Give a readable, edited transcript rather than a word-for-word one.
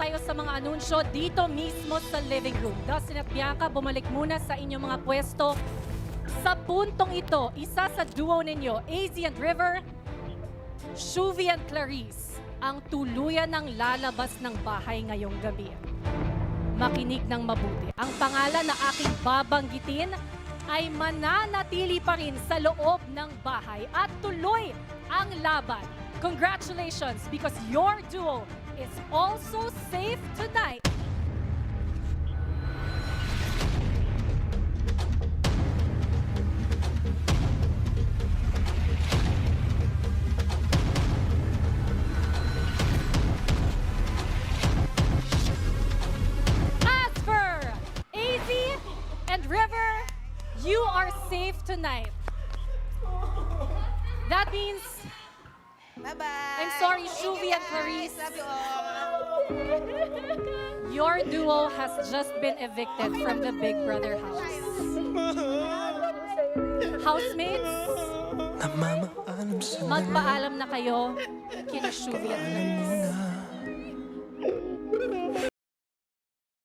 tayo sa mga anunsyo dito mismo sa living room. Dustin at Bianca, bumalik muna sa inyong mga pwesto. Sa puntong ito, isa sa duo ninyo, AZ and River, Shuvi and Clarice, ang tuluyan ng lalabas ng bahay ngayong gabi. Makinig ng mabuti. Ang pangalan na aking babanggitin ay mananatili pa rin sa loob ng bahay at tuloy ang laban. Congratulations, because your duo is also safe tonight. As for AZ and River, you are safe tonight. That means Bye-bye. I'm sorry, Thank Shuvi you, and Clarice. guys. Love you all. your duo has just been evicted from the Big Brother house. Housemates, Namamaalam sa magpaalam na kayo kina Shuvi at Clarice.